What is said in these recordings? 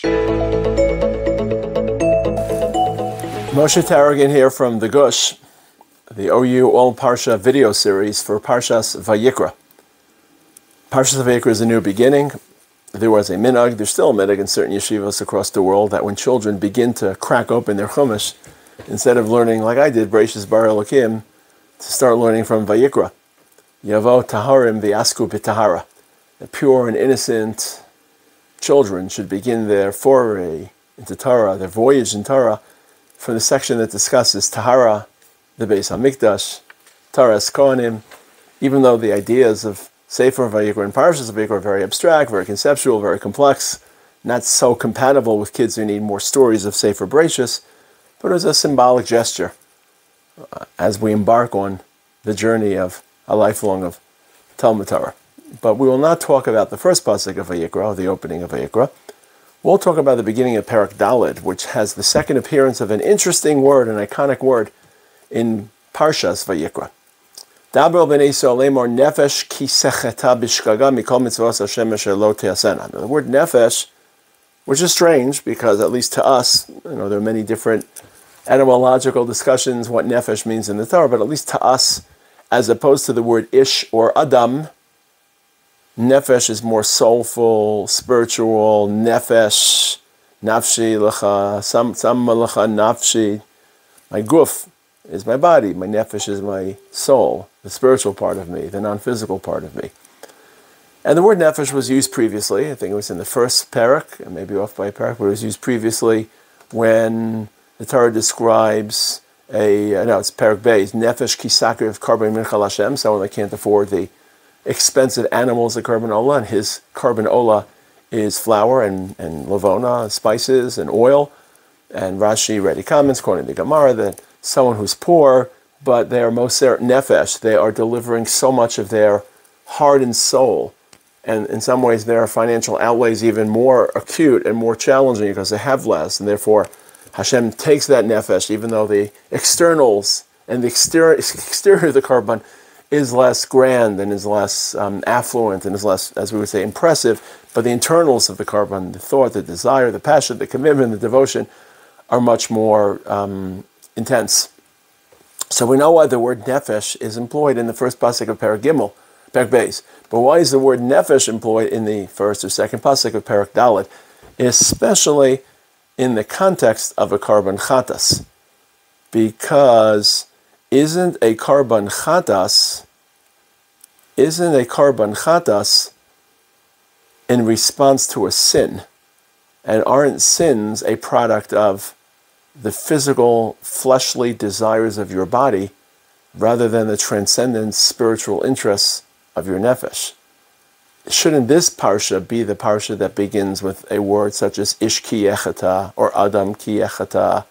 Moshe Taragin here from the Gush, the OU ALLPARSHA Video Series for Parshas Vayikra. Parshas Vayikra is a new beginning. There was a minhag, there's still a minhag in certain yeshivas across the world, that when children begin to crack open their chumash, instead of learning like I did, Bereshis Bar Elokim, to start learning from Vayikra. Yavo taharim v'yasku b'tahara. The pure and innocent children should begin their foray into Torah, their voyage in Torah, from the section that discusses Tahara, the Beis HaMikdash, Taras Kohanim. Even though the ideas of Sefer Vayikra and Parshas Vayikra are very abstract, very conceptual, very complex, not so compatible with kids who need more stories of Sefer Bereshis, but it was a symbolic gesture as we embark on the journey of a lifelong of Talmud Torah. But we will not talk about the first pasuk of Vayikra, or the opening of Vayikra. We'll talk about the beginning of Parak Daled, which has the second appearance of an interesting word, an iconic word, in Parshas Vayikra. Daber b'nei Yisrael lemor nefesh ki secheta b'shgaga mikol mitzvos Hashem asher lo te'asena. The word nefesh, which is strange because at least to us, there are many different etymological discussions what nefesh means in the Torah, but at least to us, as opposed to the word ish or adam, nefesh is more soulful, spiritual. Nefesh, nafshi lecha, sam lecha nafshi. My guf is my body. My nefesh is my soul, the spiritual part of me, the non-physical part of me. And the word nefesh was used previously. I think it was in the first parak, and maybe off by a parak, but it was used previously when the Torah describes it's parak beis, nefesh kisakir of karban minchal Hashem, someone that can't afford the expensive animals of Karban Ola, and his Karban Ola is flour and lavona, spices and oil. And Rashi ready comments, quoting the Gemara, that someone who's poor, but they are moser nefesh, they are delivering so much of their heart and soul. And in some ways their financial outlays even more acute and more challenging because they have less, and therefore Hashem takes that nefesh, even though the externals and the exterior of the Karban is less grand and is less affluent and is less, as we would say, impressive, but the internals of the Karban, the thought, the desire, the passion, the commitment, the devotion, are much more intense. So we know why the word nefesh is employed in the first pasuk of Parak Gimel, Parak Beis. But why is the word nefesh employed in the first or second pasuk of Parak Daled, especially in the context of a Karban Chatas? Because isn't a Karban Chatas in response to a sin? And aren't sins a product of the physical, fleshly desires of your body rather than the transcendent spiritual interests of your nefesh? Shouldn't this parsha be the parsha that begins with a word such as ish ki yechata or adam ki yechata?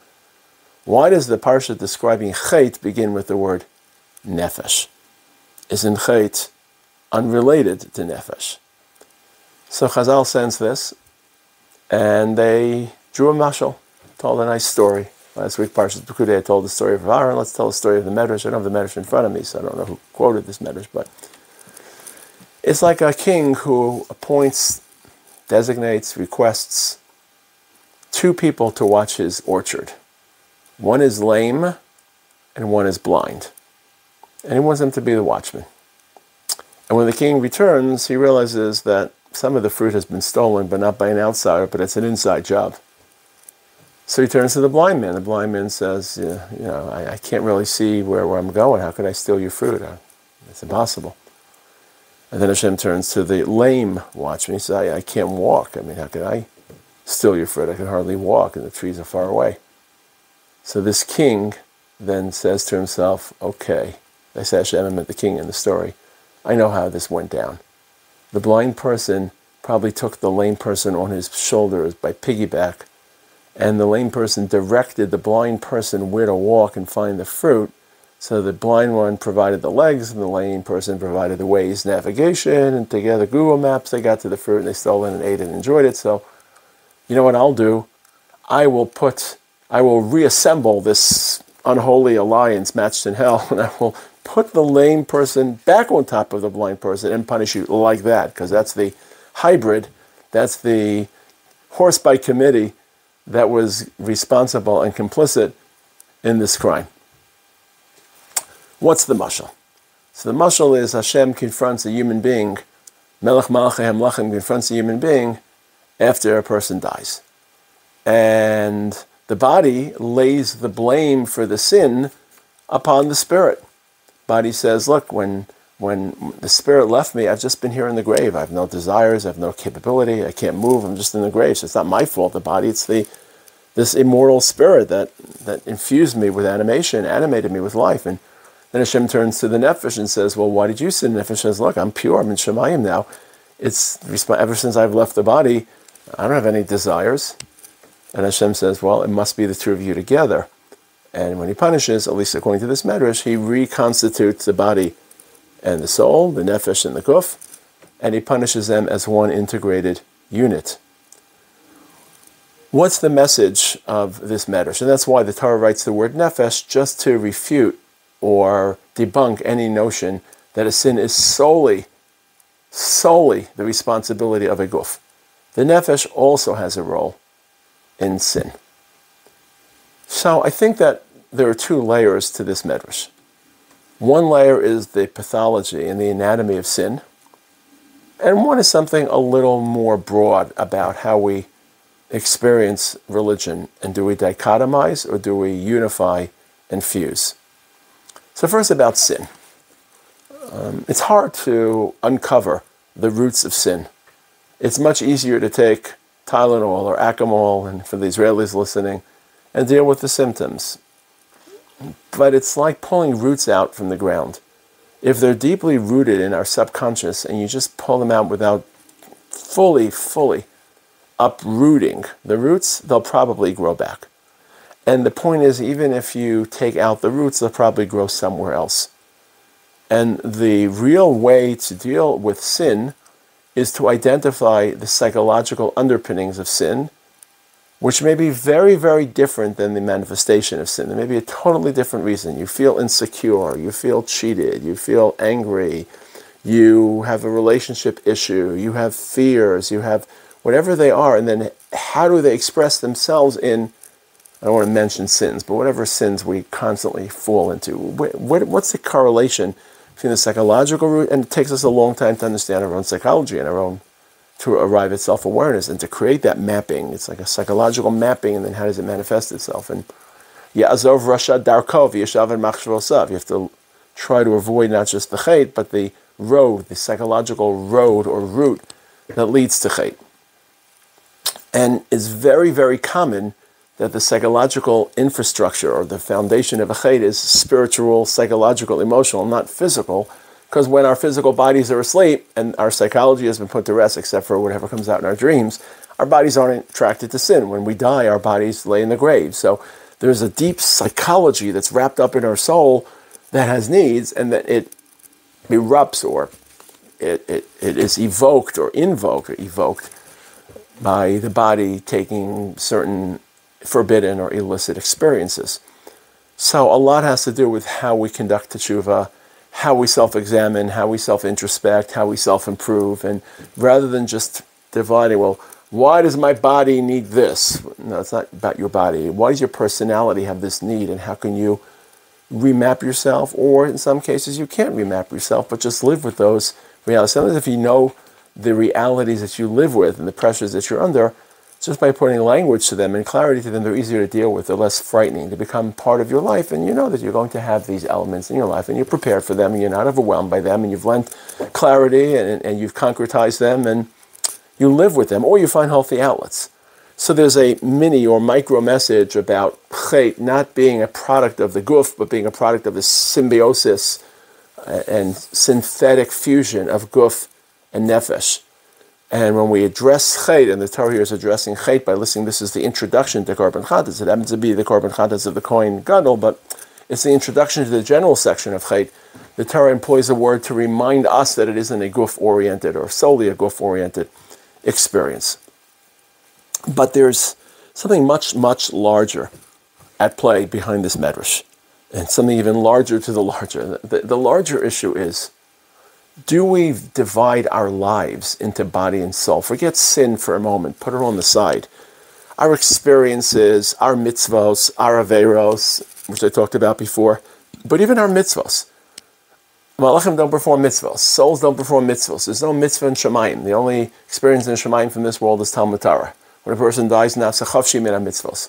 Why does the parsha describing chait begin with the word nefesh? Isn't chait unrelated to nefesh? So Chazal sensed this, and they drew a mashal, told a nice story. Last week, Parshas Pekudei, I told the story of Aaron. Let's tell the story of the Medrash. I don't have the Medrash in front of me, so I don't know who quoted this Medrash, but it's like a king who appoints, designates, requests two people to watch his orchard. One is lame and one is blind. And he wants them to be the watchmen. And when the king returns, he realizes that some of the fruit has been stolen, but not by an outsider, but it's an inside job. So he turns to the blind man. The blind man says, I can't really see where I'm going. How could I steal your fruit? It's impossible. And then Hashem turns to the lame watchman. He says, I can't walk. How could I steal your fruit? I can hardly walk, and the trees are far away. So this king then says to himself, okay, I say Hashem, meant the king in the story. I know how this went down. The blind person probably took the lame person on his shoulders by piggyback, and the lame person directed the blind person where to walk and find the fruit. So the blind one provided the legs, and the lame person provided the ways, navigation, and together Google Maps, they got to the fruit, and they stole it and ate it and enjoyed it. So, you know what I'll do? I will reassemble this unholy alliance matched in hell, and I will put the lame person back on top of the blind person and punish you like that, because that's the hybrid, that's the horse by committee that was responsible and complicit in this crime. What's the mashal? So the mashal is Hashem confronts a human being, Melech Malachei HaMelachim confronts a human being after a person dies. And the body lays the blame for the sin upon the spirit. Body says, look, when the spirit left me, I've just been here in the grave. I have no desires, I have no capability, I can't move, I'm just in the grave. So it's not my fault, the body, it's this immortal spirit that infused me with animation, animated me with life. And then Hashem turns to the nefesh and says, well, why did you sin? The nefesh says, look, I'm pure, I'm in Shemayim now. Ever since I've left the body, I don't have any desires. And Hashem says, well, it must be the two of you together. And when he punishes, at least according to this medrash, he reconstitutes the body and the soul, the nefesh and the guf, and he punishes them as one integrated unit. What's the message of this medrash? And that's why the Torah writes the word nefesh, just to refute or debunk any notion that a sin is solely the responsibility of a guf. The nefesh also has a role in sin. So I think that there are two layers to this medrash. One layer is the pathology and the anatomy of sin, and one is something a little more broad about how we experience religion, and do we dichotomize or do we unify and fuse? So first about sin. It's hard to uncover the roots of sin. It's much easier to take Tylenol or Acamol, and for the Israelis listening, and deal with the symptoms. But it's like pulling roots out from the ground. If they're deeply rooted in our subconscious and you just pull them out without fully uprooting the roots, they'll probably grow back. And the point is, even if you take out the roots, they'll probably grow somewhere else. And the real way to deal with sin is to identify the psychological underpinnings of sin, which may be very, very different than the manifestation of sin. There may be a totally different reason. You feel insecure, you feel cheated, you feel angry, you have a relationship issue, you have fears, you have whatever they are, and then how do they express themselves in, I don't want to mention sins, but whatever sins we constantly fall into. What's the correlation between the psychological root? And it takes us a long time to understand our own psychology and our own, to arrive at self-awareness and to create that mapping. It's like a psychological mapping, and then how does it manifest itself? And Ya'azov Rasha Darkov Yeshav and Machshavosav. You have to try to avoid not just the chait, but the road, the psychological road or route that leads to chait. And it's very, very common that the psychological infrastructure or the foundation of a chait is spiritual, psychological, emotional, not physical. Because when our physical bodies are asleep and our psychology has been put to rest, except for whatever comes out in our dreams, our bodies aren't attracted to sin. When we die, our bodies lay in the grave. So there's a deep psychology that's wrapped up in our soul that has needs, and that it erupts, or it is evoked or invoked or evoked by the body taking certain forbidden or illicit experiences. So a lot has to do with how we conduct teshuvah, how we self-examine, how we self-introspect, how we self-improve, and rather than just dividing, well, why does my body need this? No, it's not about your body. Why does your personality have this need, and how can you remap yourself? Or in some cases, you can't remap yourself, but just live with those realities. Sometimes if you know the realities that you live with and the pressures that you're under, just by putting language to them and clarity to them, they're easier to deal with. They're less frightening. They become part of your life, and you know that you're going to have these elements in your life, and you're prepared for them, and you're not overwhelmed by them, and you've lent clarity, and you've concretized them, and you live with them, or you find healthy outlets. So there's a mini or micro message about chait not being a product of the guf, but being a product of the symbiosis and synthetic fusion of guf and nefesh. And when we address chait, and the Torah here is addressing chait by listing this is the introduction to Korban Chatas. It happens to be the Korban Chatas of the Kohen Gadol, but it's the introduction to the general section of chait. The Torah employs a word to remind us that it isn't a guf-oriented or solely a guf-oriented experience. But there's something much, much larger at play behind this medrash, and something even larger to the larger. The larger issue is Do we divide our lives into body and soul? Forget sin for a moment. Put it on the side. Our experiences, our mitzvot, our aveirot, which I talked about before, but even our mitzvot. Malachim don't perform mitzvot. Souls don't perform mitzvot. There's no mitzvah in Shemayim. The only experience in Shemayim from this world is Talmud Torah. When a person dies, nafsa chavshi min mitzvot.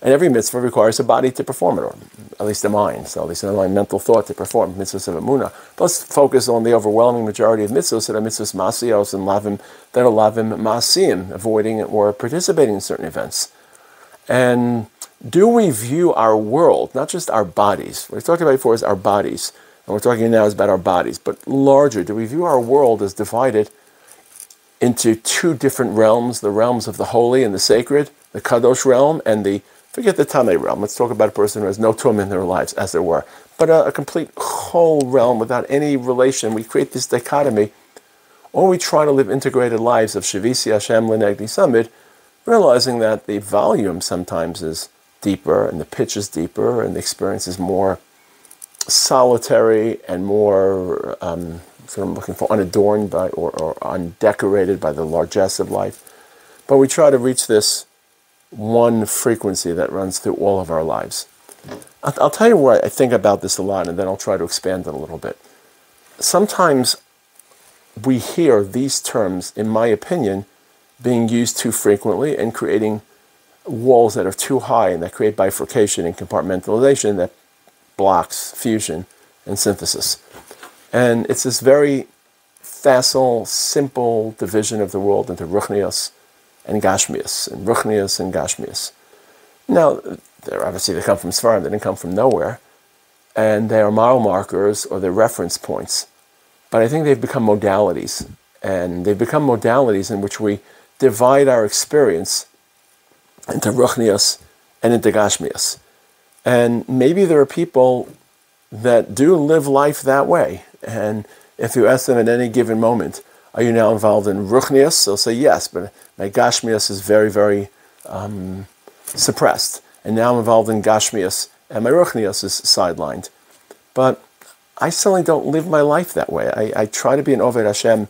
And every mitzvah requires a body to perform it, or at least a mind, so at least a mental thought to perform mitzvahs of emunah. But let's focus on the overwhelming majority of mitzvahs that are mitzvahs masiyos and lavim that are lavim masiyim, avoiding or participating in certain events. And do we view our world, not just our bodies, what we talked about before is our bodies, and we're talking now is about our bodies, but larger, do we view our world as divided into two different realms, the realms of the holy and the sacred, the kadosh realm and the forget the Tamei realm. Let's talk about a person who has no tum in their lives, as there were. But a complete whole realm without any relation. We create this dichotomy. Or we try to live integrated lives of Shavisi Hashem L'Negdi Summit, realizing that the volume sometimes is deeper, and the pitch is deeper, and the experience is more solitary and more, sort of looking for, unadorned by or undecorated by the largesse of life. But we try to reach this one frequency that runs through all of our lives. I'll tell you what I think about this a lot, and then I'll try to expand it a little bit. Sometimes we hear these terms, in my opinion, being used too frequently and creating walls that are too high and that create bifurcation and compartmentalization that blocks fusion and synthesis. And it's this very facile, simple division of the world into ruchnius and gashmius, and ruchnius and gashmius. Now, they come from Sfarim, they didn't come from nowhere, and they are mile markers or they're reference points. But I think they've become modalities, and they've become modalities in which we divide our experience into ruchnius and into gashmius. And maybe there are people that do live life that way, and if you ask them at any given moment, are you now involved in ruchnius? They'll say yes, but my gashmius is very, very suppressed. And now I'm involved in gashmius, and my ruchnius is sidelined. But I certainly don't live my life that way. I try to be an Oved Hashem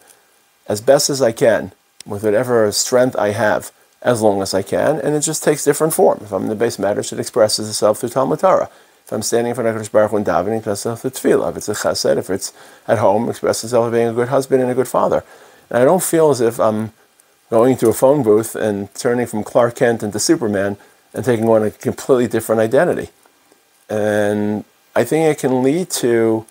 as best as I can, with whatever strength I have, as long as I can, and it just takes different form. If I'm in the base matter, it expresses itself through Talmud Torah. If I'm standing in front of HaKadosh Baruch Hu and davening, it expresses itself through tefillah. If it's a chesed, if it's at home, it expresses itself as being a good husband and a good father. And I don't feel as if I'm going to a phone booth and turning from Clark Kent into Superman and taking on a completely different identity. And I think it can lead to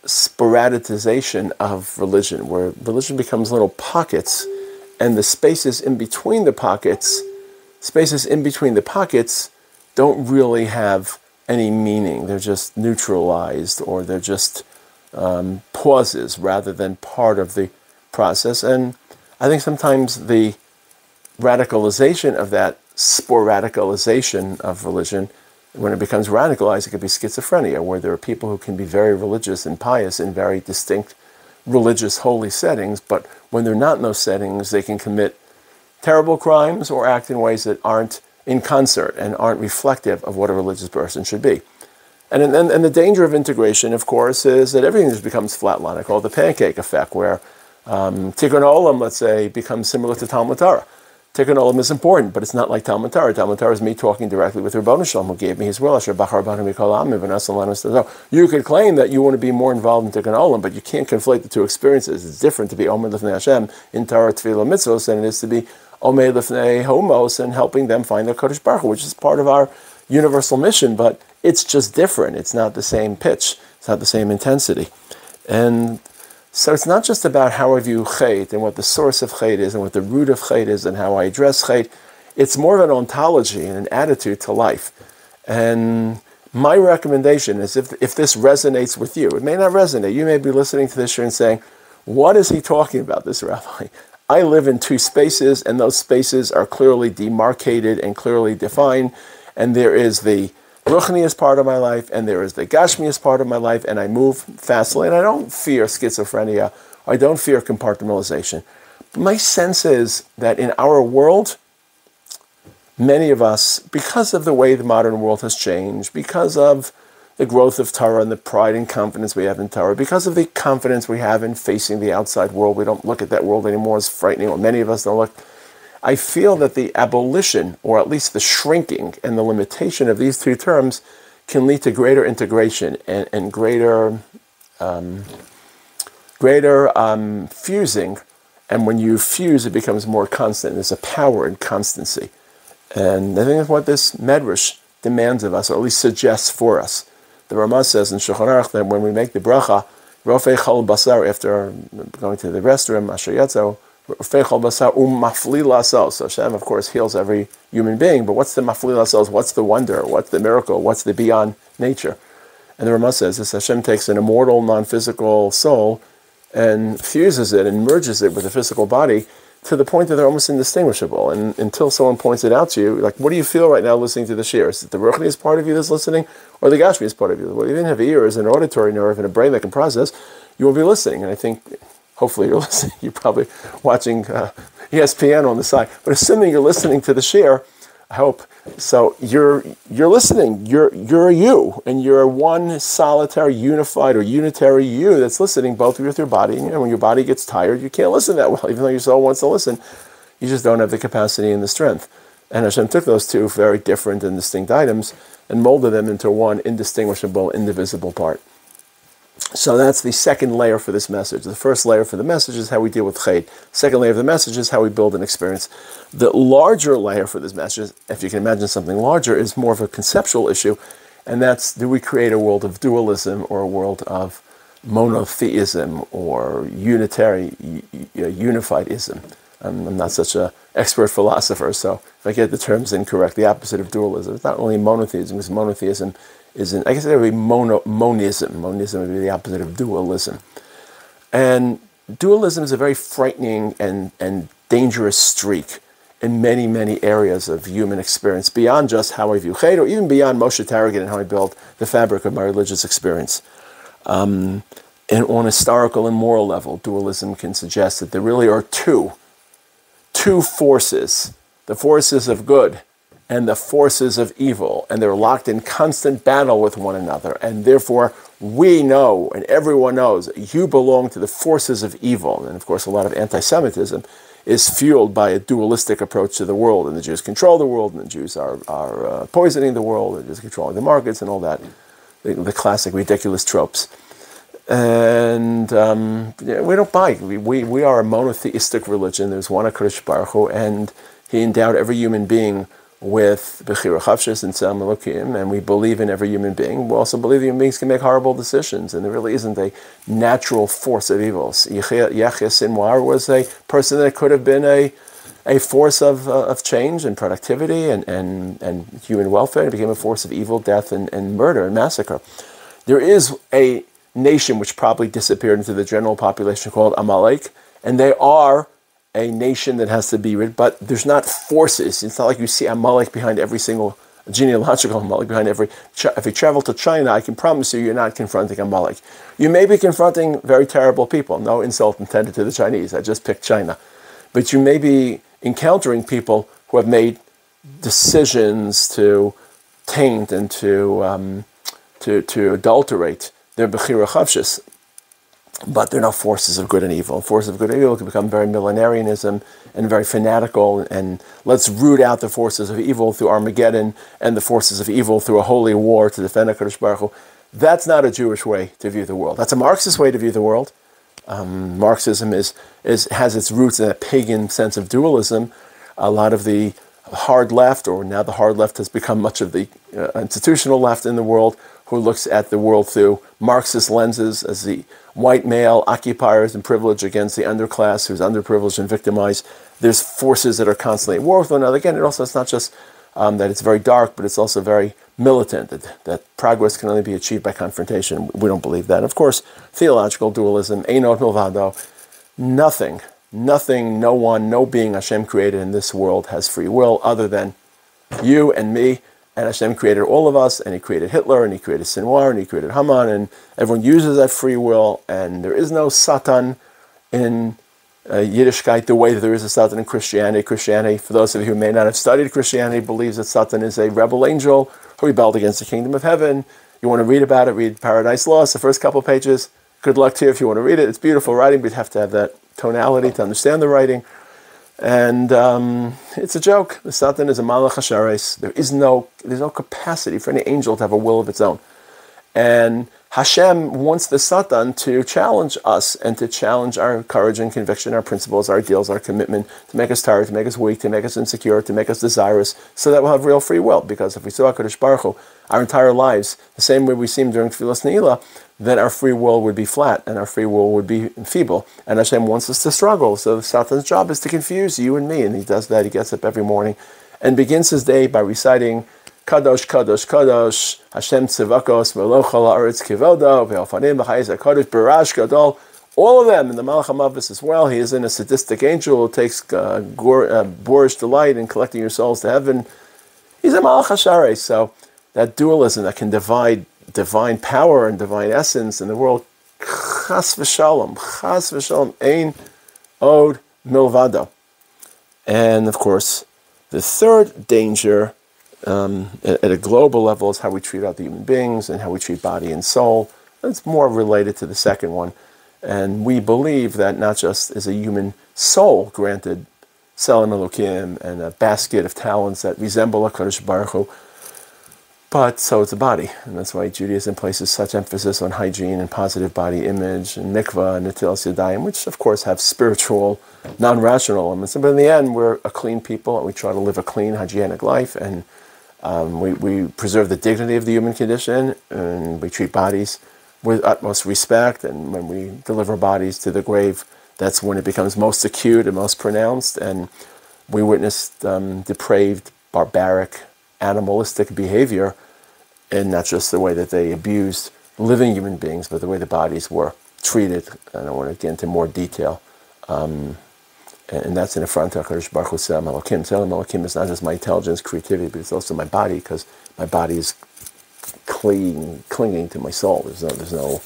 sporadicization of religion, where religion becomes little pockets, and the spaces in between the pockets, don't really have any meaning. They're just neutralized, or they're just pauses rather than part of the process. And I think sometimes the radicalization of that sporadicalization of religion, when it becomes radicalized, it could be schizophrenia, where there are people who can be very religious and pious in very distinct religious holy settings, but when they're not in those settings, they can commit terrible crimes or act in ways that aren't in concert and aren't reflective of what a religious person should be. And the danger of integration, of course, is that everything just becomes flatline. I call it the pancake effect, where Tikkun Olam, let's say, becomes similar to Talmud Torah. Tikkun Olam is important, but it's not like Talmud Torah. Talmud Torah is me talking directly with Ribono Shalom, who gave me his will. You could claim that you want to be more involved in Tikkun Olam, but you can't conflate the two experiences. It's different to be Omer Lifnei Hashem in Torah, Tefillah, Mitzvos than it is to be Omer Lifnei Homos and helping them find their Kodesh Baruch Hu, which is part of our universal mission, but it's just different. It's not the same pitch. It's not the same intensity. And so it's not just about how I view chait and what the source of chait is and what the root of chait is and how I address chait. It's more of an ontology and an attitude to life. And my recommendation is if this resonates with you, it may not resonate. You may be listening to this here and saying, what is he talking about, this rabbi? I live in two spaces, and those spaces are clearly demarcated and clearly defined. And there is the ruchnius part of my life, and there is the gashmius part of my life, and I move fastly, and I don't fear schizophrenia, or I don't fear compartmentalization. But my sense is that in our world, many of us, because of the way the modern world has changed, because of the growth of Torah and the pride and confidence we have in Torah, because of the confidence we have in facing the outside world. We don't look at that world anymore as frightening, or many of us don't look. I feel that the abolition, or at least the shrinking and the limitation of these two terms, can lead to greater integration and greater fusing. And when you fuse, it becomes more constant. There's a power in constancy. And I think that's what this medrash demands of us, or at least suggests for us. The Ramah says in Shulchan Aruch that when we make the bracha, Rofei Chol Basar, after going to the restroom, Asher Yatzo, Rofei Chol Basar Mafli Lasal. So Hashem, of course, heals every human being, but what's the Mafli Lasal? What's the wonder? What's the miracle? What's the beyond nature? And the Ramah says this: Hashem takes an immortal, non-physical soul and fuses it and merges it with the physical body to the point that they're almost indistinguishable. And until someone points it out to you, like, what do you feel right now listening to the shir? Is it the Ruchnius part of you that's listening, or the Gashmius part of you? Well, you didn't have ears and an auditory nerve and a brain that can process, you will be listening. And I think, hopefully you're listening. You're probably watching ESPN on the side. But assuming you're listening to the shir, I hope. So you're listening. You're you, and you're one solitary, unified, or unitary you that's listening, both with your body. And when your body gets tired, you can't listen that well, even though your soul wants to listen. You just don't have the capacity and the strength. And Hashem took those two very different and distinct items and molded them into one indistinguishable, indivisible part. So that's the second layer for this message. The first layer for the message is how we deal with chait. Second layer of the message is how we build an experience. The larger layer for this message, if you can imagine something larger, is more of a conceptual issue, and that's, do we create a world of dualism or a world of monotheism or unifiedism? I'm not such an expert philosopher, so if I get the terms incorrect, the opposite of dualism. It's not only monotheism, because monotheism I guess it would be monism. Monism would be the opposite of dualism. And dualism is a very frightening and dangerous streak in many, many areas of human experience, beyond just how I view chait, or even beyond Moshe Taragin and how I build the fabric of my religious experience. And on a historical and moral level, dualism can suggest that there really are two forces, the forces of good and the forces of evil, and they're locked in constant battle with one another. And therefore, we know, and everyone knows, you belong to the forces of evil. And of course, a lot of anti-Semitism is fueled by a dualistic approach to the world. And the Jews control the world, and the Jews are poisoning the world, and the Jews controlling the markets, and all that, the classic ridiculous tropes. And we don't buy. We are a monotheistic religion. There's one HaKadosh Baruch Hu, and He endowed every human being with Bechira Chavshis and Tzelem Elokim, and we believe in every human being. We also believe human beings can make horrible decisions, and there really isn't a natural force of evil. Yahya Sinwar was a person that could have been a force of change and productivity and human welfare. It became a force of evil, death, and murder and massacre. There is a nation which probably disappeared into the general population called Amalek, and they are a nation that has to be rid, but there's not forces. It's not like you see Amalek behind every single genealogical Amalek behind every. If you travel to China, I can promise you, you're not confronting Amalek. You may be confronting very terrible people. No insult intended to the Chinese. I just picked China, but you may be encountering people who have made decisions to taint and to adulterate their Bechira Chavshis. But they're not forces of good and evil. Forces of good and evil can become very millenarianism and very fanatical, and let's root out the forces of evil through Armageddon and the forces of evil through a holy war to defend HaKadosh Baruch Hu. That's not a Jewish way to view the world. That's a Marxist way to view the world. Marxism has its roots in a pagan sense of dualism. A lot of the hard left, or now the hard left has become much of the institutional left in the world, who looks at the world through Marxist lenses as the white male occupiers and privilege against the underclass who's underprivileged and victimized. There's forces that are constantly at war with one another. Again, it's not just that it's very dark, but it's also very militant, that progress can only be achieved by confrontation. We don't believe that. And of course, theological dualism, Einot Milvado, nothing, no one, no being Hashem created in this world has free will other than you and me. And Hashem created all of us, and He created Hitler, and He created Sinwar, and He created Haman, and everyone uses that free will, and there is no Satan in Yiddishkeit the way that there is a Satan in Christianity. Christianity, for those of you who may not have studied Christianity, believes that Satan is a rebel angel who rebelled against the kingdom of heaven. You want to read about it, read Paradise Lost, the first couple pages. Good luck to you if you want to read it. It's beautiful writing, but you have to have that tonality to understand the writing. And it's a joke. The Satan is a malach hashares. There's no capacity for any angel to have a will of its own. And Hashem wants the Satan to challenge us and to challenge our courage and conviction, our principles, our ideals, our commitment, to make us tired, to make us weak, to make us insecure, to make us desirous, so that we'll have real free will. Because if we saw HaKadosh Baruch Hu our entire lives the same way we see him during Tfilas Ne'ilah, then our free will would be flat and our free will would be feeble. And Hashem wants us to struggle. So the Satan's job is to confuse you and me. And he does that. He gets up every morning and begins his day by reciting Kadosh, Kadosh, Kadosh, Hashem Tzivakos, Meloch Ha'aretz Kivodo, Ve'alfanim B'chayis HaKadosh, Barash Gadol, all of them, and the Malach HaMavis as well. He isn't a sadistic angel who takes boorish delight in collecting your souls to heaven. He's a Malach HaSharei. So that dualism that can divide divine power and divine essence in the world, Chas v'shalom, ein od milvado. And of course, the third danger at a global level is how we treat other human beings and how we treat body and soul. It's more related to the second one. And we believe that not just is a human soul granted Selim Elokim and a basket of talents that resemble HaKadosh Baruch Hu, but so it's a body. And that's why Judaism places such emphasis on hygiene and positive body image and mikvah and netilas yadayim, which of course have spiritual, non-rational elements. But in the end, we're a clean people and we try to live a clean, hygienic life, and we preserve the dignity of the human condition, and we treat bodies with utmost respect. And when we deliver bodies to the grave, that's when it becomes most acute and most pronounced. And we witnessed depraved, barbaric, animalistic behavior, and not just the way that they abused living human beings, but the way the bodies were treated. And I want to get into more detail. And that's in the front of HaKadosh Baruch Hu Selim Elokim. Selim Elokim is not just my intelligence, creativity, but it's also my body, because my body is clinging to my soul. There's no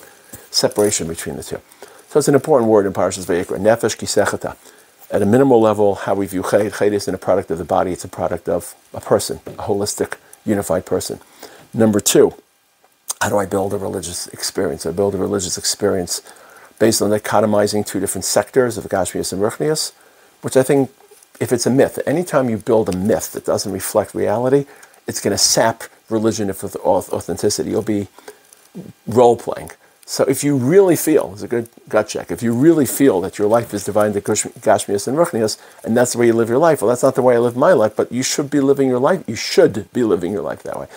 separation between the two. So it's an important word in Parshas Vayikra. Nefesh kisechata. At a minimal level, how we view ched. Ched isn't a product of the body, it's a product of a person, a holistic, unified person. Number two, how do I build a religious experience? I build a religious experience based on dichotomizing two different sectors of Gashmias and Ruchnias, which I think, if it's a myth, anytime you build a myth that doesn't reflect reality, it's going to sap religion of authenticity. You'll be role-playing. So if you really feel, it's a good gut check, if you really feel that your life is divided into Gashmias and Ruchnias, and that's the way you live your life, well, that's not the way I live my life, but you should be living your life. You should be living your life that way.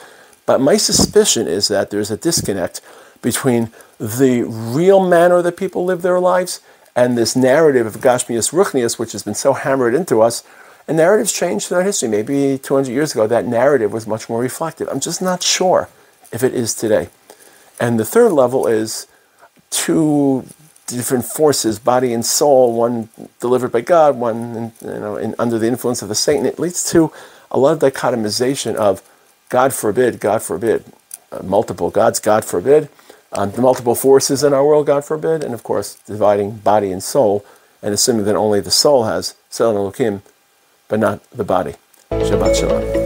But my suspicion is that there's a disconnect between the real manner that people live their lives and this narrative of Gashmias Ruchnias, which has been so hammered into us. And narratives changed throughout history. Maybe 200 years ago, that narrative was much more reflective. I'm just not sure if it is today. And the third level is two different forces, body and soul, one delivered by God, one under the influence of the Satan. It leads to a lot of dichotomization of God forbid, multiple gods, God forbid, the multiple forces in our world, God forbid, and of course dividing body and soul and assuming that only the soul has Selim Elokim, but not the body. Shabbat Shalom.